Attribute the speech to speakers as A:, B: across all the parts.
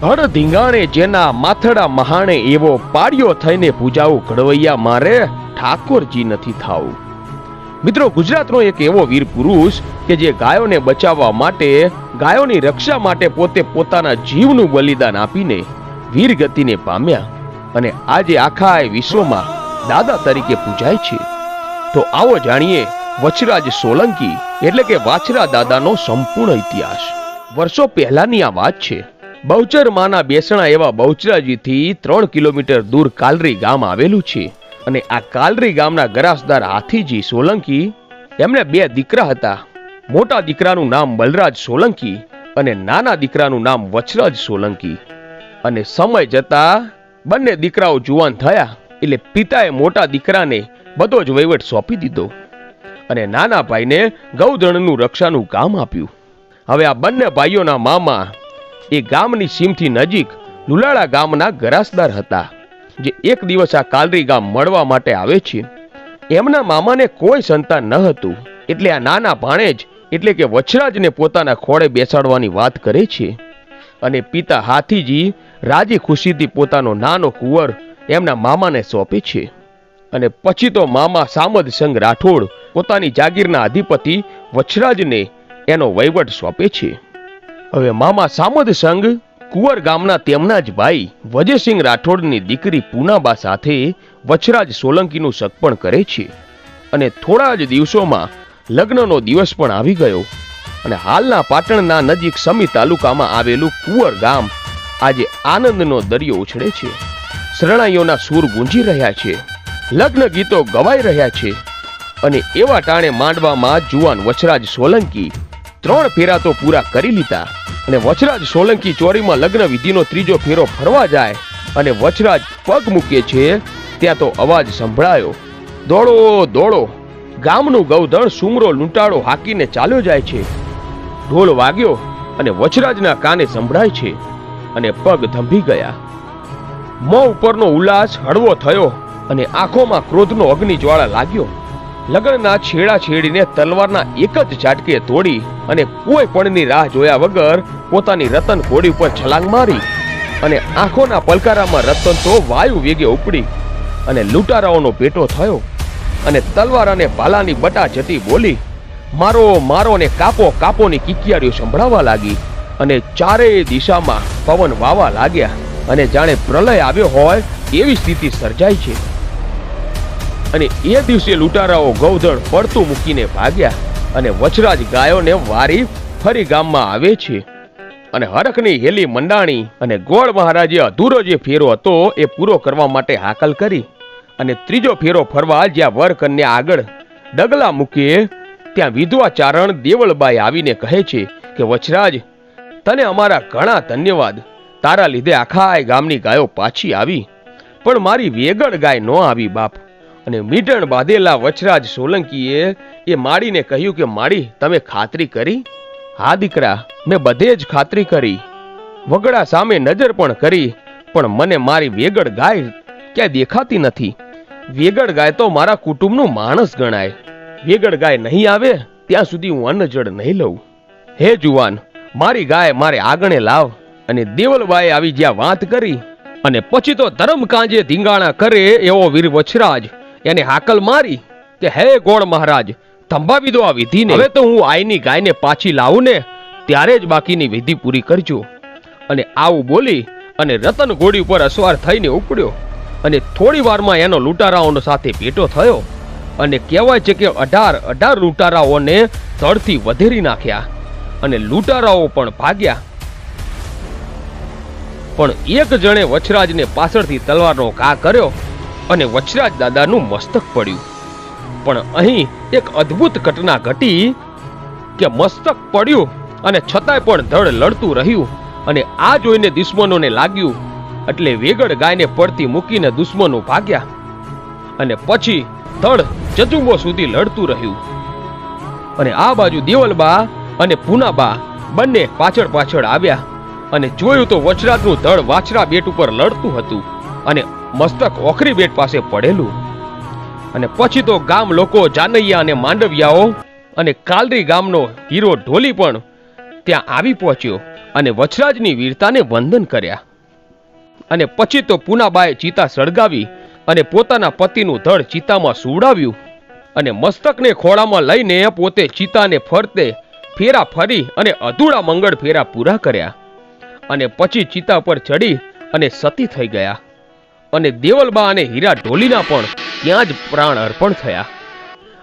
A: હળ ધીંગાણે જેના માથડા મહાણે એવો પાડ્યો થઈને પૂજાવું ઘડવૈયા મારે ઠાકોરજી નથી થાવું। મિત્રો, ગુજરાતનો એક એવો વીર પુરુષ કે જે ગાયોને બચાવવા માટે, ગાયોની રક્ષા માટે પોતે પોતાના જીવનું બલિદાન આપીને વીર ગતિને પામ્યા અને આજે આખા વિશ્વમાં દાદા તરીકે પૂજાય છે। તો આવો જાણીએ વછરાજ સોલંકી એટલે કે વાછરા દાદાનો સંપૂર્ણ ઇતિહાસ। વર્ષો પહેલાની આ વાત છે। બહુચર માના બેસણા એવા બહુચરાજીથી 3 કિલોમીટર દૂર કાલરી ગામ આવેલું છે અને આ કાલરી ગામના ગરાસદાર હાથીજી સોલંકી એમને 2 દીકરા હતા। મોટા દીકરાનું નામ બલરાજ સોલંકી અને નાના દીકરાનું નામ વછરાજ સોલંકી। અને સમય જતા બંને દીકરાઓ જુવાન થયા એટલે પિતાએ મોટા દીકરાને બધો જ વહીવટ સોંપી દીધો અને નાના ભાઈને ગૌધનનું રક્ષાનું કામ આપ્યું। હવે આ બંને ભાઈઓના મામા એ ગામની સીમથી નજીક લુલાળા ગામના ગરાસદાર હતા, જે એક દિવસ આ કાલરી ગામ મળવા માટે આવે છે। એમના મામાને કોઈ સંતાન ન હતું એટલે આ નાના ભાણેજ એટલે કે વછરાજને પોતાના ખોળે બેસાડવાની વાત કરે છે અને પિતા હાથીજી રાજી ખુશીથી પોતાનો નાનો કુંવર એમના મામાને સોંપે છે અને પછી તો મામા સામદ સંગ રાઠોડ પોતાની જાગીરના અધિપતિ વછરાજને એનો વહીવટ સોંપે છે। હવે મામા સામદ સંગ કુંવર ગામના તેમના જ ભાઈ વજયસિંહ રાઠોડની દીકરી પૂનાબા સાથે વછરાજ સોલંકીનું સગપણ કરે છે અને થોડા જ દિવસોમાં લગ્નનો દિવસ પણ આવી ગયો અને હાલના પાટણના નજીક સમી તાલુકામાં આવેલું કુંવર ગામ આજે આનંદનો દરિયો ઉછળે છે। શરણાઈઓના સૂર ગુંજી રહ્યા છે, લગ્ન ગીતો ગવાઈ રહ્યા છે અને એવા ટાણે માંડવામાં જુવાન વછરાજ સોલંકી 3 ફેરા તો પૂરા કરી લીધા અને વછરાજ સોલંકી ચોરીમાં લગ્ન વિધિનો 3જો ફેરો ફરવા જાય અને વછરાજ પગ મૂકે છે ત્યાં તો અવાજ સંભળાયો, દોડો દોડો। ગામનું ગૌધણ સુમરો લૂંટાળો હાકીને ચાલ્યો જાય છે। ઢોલ વાગ્યો અને વછરાજના કાને સંભળાય છે અને પગ થંભી ગયા। મોં ઉપરનો ઉલ્લાસ હળવો થયો અને આંખોમાં ક્રોધનો અગ્નિ જ્વાળા લાગ્યો। લગ્નના છેડા છેડીને તલવારના એક જ ઝાટકે તોડી અને કોઈ પણની રાહ જોયા વગર પોતાની રતન ઘોડી ઉપર છલાંગ મારી અને આંખોના પલકારામાં રતન તો વાયુ વેગે ઉપડી અને લૂંટારાઓનો પેટો થયો અને તલવાર અને ભાલાની બટા જતી બોલી મારો મારો ને કાપો કાપોની કિકિયારીઓ સંભળાવા લાગી અને ચારેય દિશામાં પવન વાવા લાગ્યા અને જાણે પ્રલય આવ્યો હોય એવી સ્થિતિ સર્જાઈ છે। અને એ દિવસે લૂંટારાઓ ગૌધણ પડતું મૂકીને ભાગ્યા અને વછરાજ ગાયોને વારી ફરી ગામમાં આવે છે અને હરખની હેલી મંડાણી અને ગોળ મહારાજે અધૂરો જે ફેરો હતો એ પૂરો કરવા માટે હાકલ કરી અને 3જો ફેરો ફરવા જ્યાં વર કન્યા આગળ ડગલા મૂકે ત્યાં વિધવા ચારણ દેવળબાઈ આવીને કહે છે કે વછરાજ, તને અમારા ઘણા ધન્યવાદ। તારા લીધે આખા ગામની ગાયો પાછી આવી, પણ મારી વેગળ ગાય ન આવી બાપ। અને મીટણ બાંધેલા વછરાજ સોલંકીએ એ માડીને કહ્યું કે માડી, તમે ખાતરી કરી? હા દીકરા, મેં બધે જ ખાતરી કરી, વગડા સામે નજર પણ કરી, પણ મને મારી વેગળ ગાય ક્યાંય દેખાતી નથી। વેગળ ગાય તો મારા કુટુંબનું માણસ ગણાય, વેગળ ગાય નહીં આવે ત્યાં સુધી હું અન્ન જળ નહીં લઉં। હે જુવાન, મારી ગાય મારે આગણે લાવ। અને દેવલબાઈ આવી જ્યાં વાત કરી અને પછી તો ધર્મ કાંજે ધીંગાણા કરે એવો વીર વછરાજ એને હાકલ મારી કે હે ગોળ મહારાજ, થંભાવી દો આ વિધિને। હવે તો હું આઈની ગાયને પાછી લાવું ને ત્યારે જ બાકીની વિધિ પૂરી કરજો। અને આવું બોલી અને રતન ઘોડી ઉપર અસવાર થઈને ઉપડ્યો અને થોડી વારમાં એનો લૂંટારાઓનો સાથે ભેટો થયો અને કહેવાય છે કે 18 લૂંટારાઓને ધડથી વધેરી નાખ્યા અને લૂંટારાઓ પણ ભાગ્યા। પણ એક જણે વછરાજને પાછળથી તલવારનો ઘા કર્યો અને વછરાજ દાદાનું મસ્તક પડ્યું। પણ અહીં એક અદ્ભુત ઘટના ઘટી કે મસ્તક પડ્યું અને છતાંય પણ ધડ લડતું રહ્યું અને આ જોઈને દુશ્મનોને લાગ્યું એટલે વેગળ ગાયને પડતી મૂકીને દુશ્મનો ભાગ્યા અને પછી ધડ જજુંબો સુધી લડતું રહ્યું। અને આ બાજુ દેવલબા અને પૂનાબા બંને પાછળ પાછળ આવ્યા અને જોયું તો વછરાજનું ધડ વાછરા બેટ ઉપર લડતું હતું અને મસ્તક ઓખરી બેટ પાસે પડેલું। અને પછી તો ગામ લોકો, જાનૈયા અને માંડવિયાઓ અને કાલરી ગામનો હીરો ઢોલી પણ ત્યાં આવી પહોંચ્યો અને વછરાજની વીરતાને વંદન કર્યા. અને પછી તો પૂનાબાએ ચિતા સળગાવી અને પોતાના પતિનું ધડ ચિતામાં સુવડાવ્યું અને મસ્તકને ખોળામાં લઈને પોતે ચિતાને ફરતે ફેરા ફરી અને અધૂરા મંગળ ફેરા પૂરા કર્યા. અને પછી ચિતા પર ચડી અને સતી થઈ ગયા. અને દેવલબા અને હીરા ઢોલીના પણ ત્યાં જ પ્રાણ અર્પણ થયા.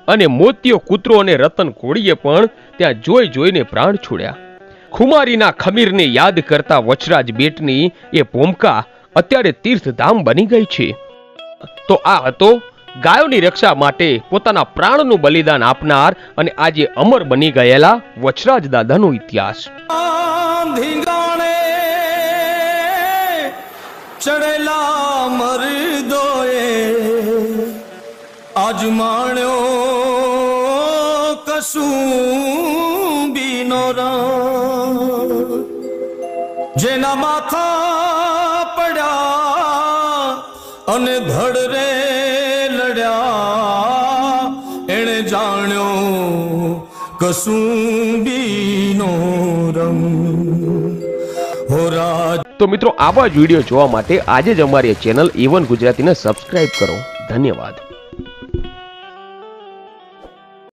A: અને મોતિયો કૂતરો અને રતન કોળીએ પણ ત્યાં જોઈ જોઈને પ્રાણ છોડ્યા. ખુમારીના ખમીરને યાદ કરતા વછરાજ બેટની એ ભૂમકા અત્યારે તીર્થધામ બની ગઈ છે. તો આ હતો ગાયોની રક્ષા માટે પોતાના પ્રાણનું બલિદાન આપનાર અને આજે અમર બની ગયેલા વછરાજ દાદાનો ઇતિહાસ.
B: ચડેલા મરદોએ આજમાણ્યો કશું બીનો રણ, જેના માથા પડ્યા અને ધડ રે લડ્યા, એણે જાણ્યો કશું બીનો રંગ.
A: તો મિત્રો, આવા જ વિડીયો જોવા માટે આજે જ અમારી ચેનલ A1 ગુજરાતીને સબસ્ક્રાઇબ કરો. ધન્યવાદ.